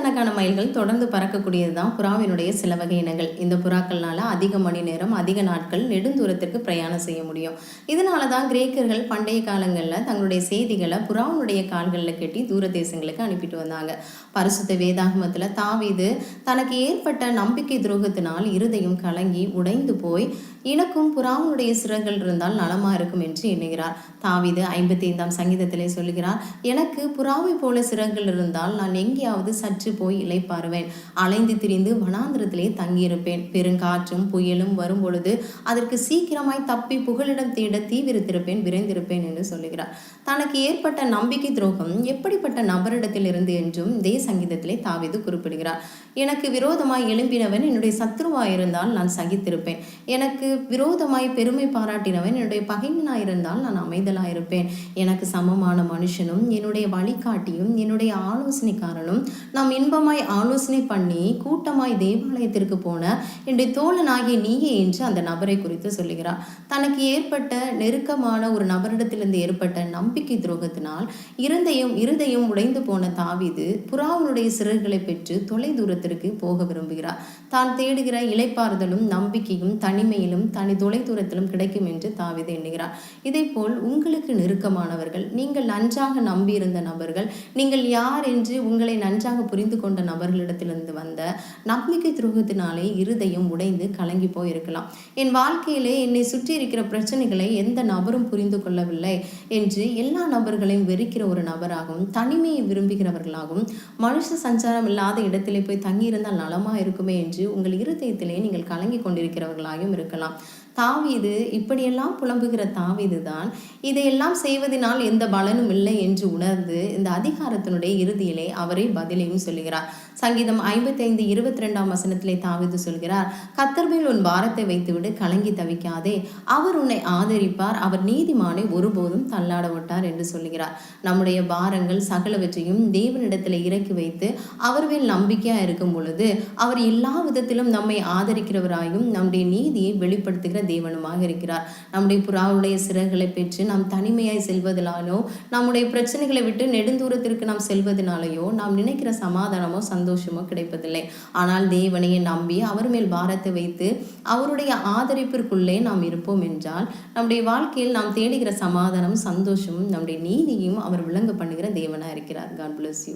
ஆயிரக்கணக்கான மைல்கள் தொடர்ந்து பறக்கக்கூடியது தான் புறாவினுடைய சில வகை இனங்கள். இந்த புறாக்கள்னால அதிக மணி நேரம், அதிக நாட்கள் நெடுந்தூரத்திற்கு பிரயாணம் செய்ய முடியும். இதனால தான் கிரேக்கர்கள் பண்டைய காலங்களில் தங்களுடைய செய்திகளை புறாவினுடைய கால்களில் கட்டி தூர தேசங்களுக்கு அனுப்பிட்டு வந்தாங்க. பரிசுத்த வேதாகமத்தில் தாவீது தனக்கு ஏற்பட்ட நம்பிக்கை துரோகத்தினால் இருதயம் கலங்கி உடைந்து போய் எனக்கும் புறாவினுடைய சிறகுகள் இருந்தால் நலமா இருக்கும் என்று எண்ணுகிறார். தாவீது 55ஆம் சங்கீதத்திலே சொல்லுகிறார், எனக்கு புறாவை போல சிறகுகள் இருந்தால் நான் எங்கேயாவது சற்று போய் இளைப்பாறுவேன். அலைந்து திரிந்து வனாந்திரத்திலே தங்கியிருப்பேன். பெருங்காற்றும் புயலும் வரும்பொழுது அதற்கு சீக்கிரமாய் தப்பி புகலிடம் தேட தீவிரத்திருப்பேன், விரைந்திருப்பேன் என்று சொல்லுகிறார். தனக்கு ஏற்பட்ட நம்பிக்கை துரோகம் எப்படிப்பட்ட நபரிடத்தில் இருந்து என்றும் இதே சங்கீதத்திலே தாவீது குறிப்பிடுகிறார். எனக்கு விரோதமாய் எழும்பினவன் என்னுடைய சத்ருவாயிருந்தால் நான் சகித்திருப்பேன். எனக்கு விரோதமாய் பெருமை பாராட்டினவன் என்னுடைய பகைவனாயிருந்தால் நான் அமைதலாயிருப்பேன். எனக்கு சமமான மனுஷனும் என்னுடைய வழிகாட்டியும் என்னுடைய ஆலோசனைக்காரனும் நாம் இன்பமாய் ஆலோசனை பண்ணி கூட்டமாய் தேவாலயத்திற்கு போன என்னுடைய தோழனாகிய நீயே என்று அந்த நபரை குறித்து சொல்லுகிறார். தனக்கு ஏற்பட்ட நெருக்கமான ஒரு நபரிடத்திலிருந்து ஏற்பட்ட நம்பிக்கை துரோகத்தினால் இருதயம் உடைந்து போன தாவீது புறாவினுடைய சிறகுகளை பெற்று தொலை தூரத்திற்கு போக விரும்புகிறார். தான் தேடுகிற இளைப்பாறுதலும் நம்பிக்கையும் தனிமையிலும் தொலை தூரத்திலும் கிடைக்கும் என்று தாவீது எண்ணுகிறார். இதே போல் உங்களுக்கு நெருக்கமானவர்கள், நீங்கள் நன்றாக நம்பியிருந்த நபர்கள், நீங்கள் யார் என்று உங்களை நன்றாக புரிந்து கொண்ட நபர்களிடத்திலிருந்து வந்த நம்பிக்கை துரோகத்தினாலே இருதயம் உடைந்து கலங்கி போயிருக்கலாம். என் வாழ்க்கையிலே என்னை சுற்றி இருக்கிற பிரச்சனைகளை எந்த நபரும் புரிந்து கொள்ளவில்லை என்று எல்லா நபர்களையும் வெறுக்கிற ஒரு நபராகவும் தனிமையை விரும்புகிறவர்களாகவும் மனுஷ சஞ்சாரம் இல்லாத இடத்திலே போய் தங்கியிருந்தால் நலமா இருக்குமே என்று உங்கள் இருதயத்திலே நீங்கள் கலங்கி கொண்டிருக்கிறவர்களாகவும் இருக்கலாம். தாவீது இப்படியெல்லாம் புலம்புகிற தாவீது தான் இதையெல்லாம் செய்வதனால் எந்த பலனும் இல்லை என்று உணர்ந்து இந்த அதிகாரத்தினுடைய இறுதியிலே அவரே பதிலையும் சொல்லுகிறார். சங்கீதம் 55:22 வசனத்திலே தாவீது சொல்கிறார், கர்த்தர் மேல் உன் பாரத்தை வைத்துவிடு, கலங்கி தவிக்காதே, அவர் உன்னை ஆதரிப்பார், அவர் நீதிமானை ஒருபோதும் தள்ளாட விட்டார் என்று சொல்லுகிறார். நம்முடைய பாரங்கள் சகலவற்றையும் தேவனிடத்தில் இறக்கி வைத்து அவர் மேல் நம்பிக்கையா இருக்கும் பொழுது அவர் எல்லா விதத்திலும் நம்மை ஆதரிக்கிறவராயும் நம்முடைய நீதியை வெளிப்படுத்துகிற தேவனுமாக இருக்கிறார். நம்முடைய புறாவுடைய சிறகுகளை பெற்று நாம் தனிமையாய் செல்வதனாலோ நம்முடைய பிரச்சனைகளை விட்டு நெடுந்தூரத்திற்கு நாம் செல்வதனாலேயோ நாம் நினைக்கிற சமாதானமோ சந்தோஷமோ கிடைப்பதில்லை. ஆனால் தேவனையை நம்பி அவர் மேல் பாரத்தை வைத்து அவருடைய ஆதரிப்பிற்குள்ளே நாம் இருப்போம் என்றால் நம்முடைய வாழ்க்கையில் நாம் தேடுகிற சமாதானம் சந்தோஷமும் நம்முடைய நீதியும் அவர் விளங்க பண்ணுகிற தேவனா இருக்கிறார். God bless you.